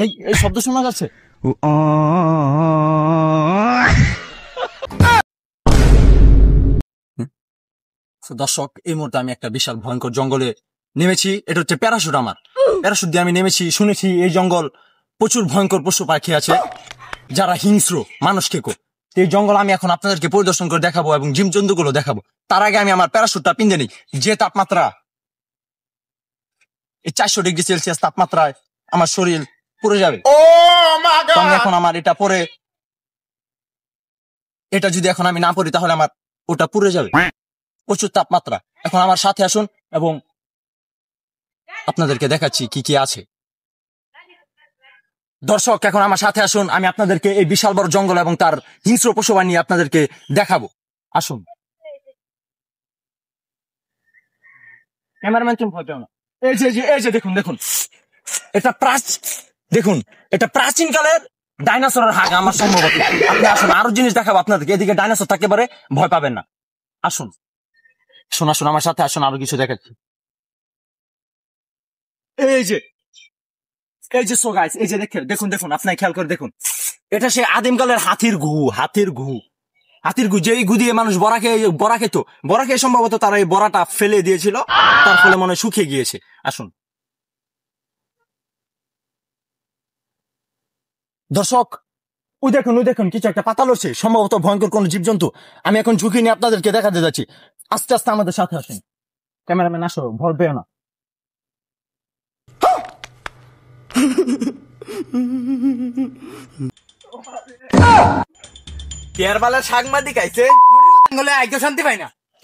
এই এই শব্দ শোনা যাচ্ছে। দর্শক, এই মুহূর্তে আমি একটা বিশাল ভয়ঙ্কর জঙ্গলে নেমেছি। এটা হচ্ছে প্যারাশুট। আমার প্যারাশুট দিয়ে আমি নেমেছি। শুনেছি এই জঙ্গল প্রচুর ভয়ঙ্কর পশু পাখি আছে যারা হিংস্র, মানুষ খেকো। এই জঙ্গল আমি এখন আপনাদেরকে পরিদর্শন করে দেখাবো এবং জীবজন্তু গুলো দেখাবো। তার আগে আমি আমার প্যারাশুটটা পিন্দে নিই। যে তাপমাত্রা, এই 400°C তাপমাত্রায় আমার শরীর পুড়ে যাবে। আমি এখন আমার এটা পরে, এটা যদি এখন আমি না পরি তাহলে আমার ওটা পুড়ে যাবে। প্রচুর তাপমাত্রা। এখন আমার সাথে আসুন এবং আপনাদেরকে দেখাচ্ছি কি কি আছে। দর্শক, এখন আমার সাথে আসুন, আমি আপনাদেরকে এই বিশাল বড় জঙ্গল এবং তার হিংস্র পশু বাহিনী আপনাদেরকে দেখাবো। আসুন। ক্যামেরাম্যান তুমি ভয় পেও না। এই যে দেখুন দেখুন, এটা দেখুন, এটা প্রাচীন কালের ডাইনোসরের হাগ আমার সম্ভবত। আপনি আসুন, আরো জিনিস দেখাবো আপনাদেরকে। এদিকে ডাইনোসর থাকতে পারে, ভয় পাবেন না। আসুন শোনা শোনা আমার সাথে আসুন, আরো কিছু দেখাচ্ছি। এই যে সো গাইস, এই যে দেখুন দেখুন, আপনি খেয়াল করে দেখুন, এটা সে আদিমকালের হাতির গু যে গু দিয়ে মানুষ বড়া খেত। বড়া খেয়ে সম্ভবত তারা এই বড়াটা ফেলে দিয়েছিল, তার ফলে মনে হয় শুকিয়ে গিয়েছে। আসুন দর্শক, ওই দেখুন কিছু একটা পাতা লড়ছে, সম্ভবত ভয়ঙ্কর কোন জীবজন্তু। আমি এখন ঝুঁকি নিয়ে আপনাদেরকে দেখাতে যাচ্ছি। আস্তে আস্তে আমাদের সাথে আসেন। ক্যামেরাম্যান আসো, ভয় পেও না।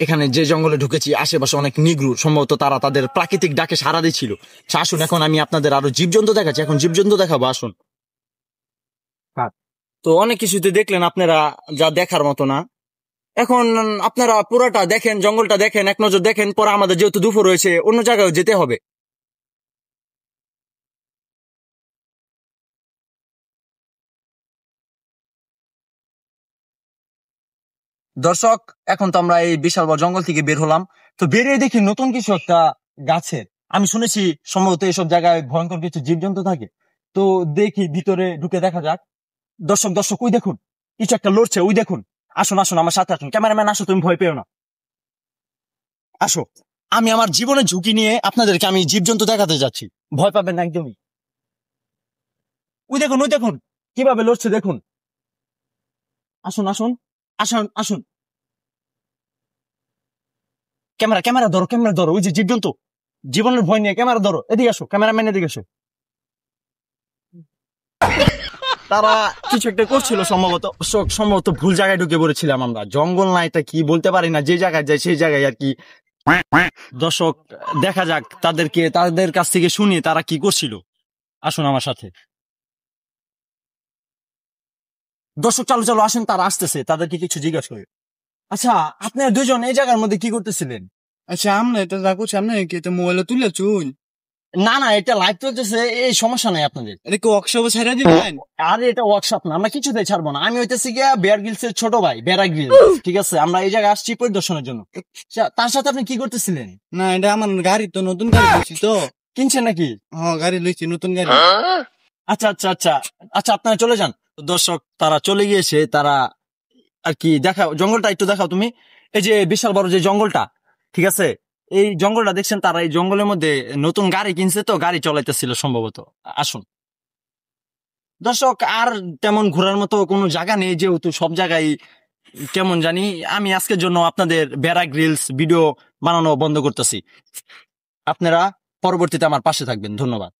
এখানে যে জঙ্গলে ঢুকেছি, আশেপাশে অনেক নিগ্রু, সম্ভবত তারা তাদের প্রাকৃতিক ডাকে সাড়া দিচ্ছিল। আসুন, এখন আমি আপনাদের আরো জীবজন্তু দেখাচ্ছি। এখন জীবজন্তু দেখাবো, আসুন। তো অনেক কিছুতে দেখলেন আপনারা, যা দেখার মতো না। এখন আপনারা পুরাটা দেখেন, জঙ্গলটা দেখেন, এক নজর দেখেন। পরে আমাদের যেহেতু দুপুর রয়েছে, অন্য জায়গায় যেতে হবে। দর্শক, এখন তো আমরা এই বিশাল বড় জঙ্গল থেকে বের হলাম। তো বেরিয়ে দেখি নতুন কিছু একটা গাছের। আমি শুনেছি সম্ভবত এইসব জায়গায় ভয়ঙ্কর কিছু জীবজন্তু থাকে। তো দেখি, ভিতরে ঢুকে দেখা যাক। দর্শক ওই দেখুন, কিছু একটা লড়ছে, ওই দেখুন। আসুন আসুন, আমার সাথে আসুন। ক্যামেরাম্যান আসো, তুমি ভয় পেও না। আসো, আমি আমার জীবনের ঝুঁকি নিয়ে আপনাদেরকে আমি জীবজন্তু দেখাতে যাচ্ছি। ভয় পাবেন না একদমই। ওই দেখুন কিভাবে লড়ছে, দেখুন। আসুন আসুন আসুন আসুন। ক্যামেরা ধরো। ওই যে জীবজন্তু, জীবনের ভয় নিয়ে ক্যামেরা ধরো। এদিকে আসো, ক্যামেরাম্যান এদিকে আসো। তারা কিছু একটা করছিল, সম্ভবত ভুল জায়গায় ঢুকে পড়েছিলাম আমরা। জঙ্গল না, এটা কি বলতে পারি না। যে জায়গায় যাই সেই জায়গায় আর কি। দর্শক, দেখা যাক তাদের কাছ থেকে শুনি তারা কি করছিল। আসুন আমার সাথে। দর্শক, চলো আসেন, তারা আসতেছে, তাদেরকে কিছু জিজ্ঞাসা করি। আচ্ছা, আপনারা দুজন এই জায়গার মধ্যে কি করতেছিলেন? আচ্ছা, আমরা এটা যা করছি, আপনি কি এটা মোবাইলে তুলে চুন? না, এটা লাইভ চলতেছে, এই সমস্যা নাই আপনাদের। এটা কি ওয়ার্কশপে ছেড়ে দিবেন? আর এটা ওয়ার্কশপ না, আমরা কিছুতেই ছাড়বো না। আমি হইতেছি গিয়া বেয়ার গ্রিলসের ছোট ভাই, বেড়া গ্রিল। ঠিক আছে, আমরা এই জায়গায় আসছি পরিদর্শনের জন্য। তার সাথে আপনি কি করতেছিলেন? না, এটা আমার গাড়ি, তো নতুন গাড়ি লইছি তো। কিনছেন নাকি? হ্যাঁ, গাড়ি লইছি, নতুন গাড়ি। আচ্ছা, আপনারা চলে যান। দর্শক, তারা চলে গিয়েছে। তারা আর কি, দেখাও জঙ্গলটা একটু দেখাও তুমি। এই যে বিশাল বড় যে জঙ্গলটা, ঠিক আছে, এই জঙ্গলটা দেখছেন। তারা এই জঙ্গলের মধ্যে নতুন গাড়ি কিনছে, তো গাড়ি চালাইতেছিল সম্ভবত। আসুন দর্শক, আর তেমন ঘোরার মতো কোনো জায়গা নেই, যেহেতু সব জায়গায় কেমন জানি। আমি আজকের জন্য আপনাদের বেড়া গ্রিলস ভিডিও বানানো বন্ধ করতেছি। আপনারা পরবর্তীতে আমার পাশে থাকবেন। ধন্যবাদ।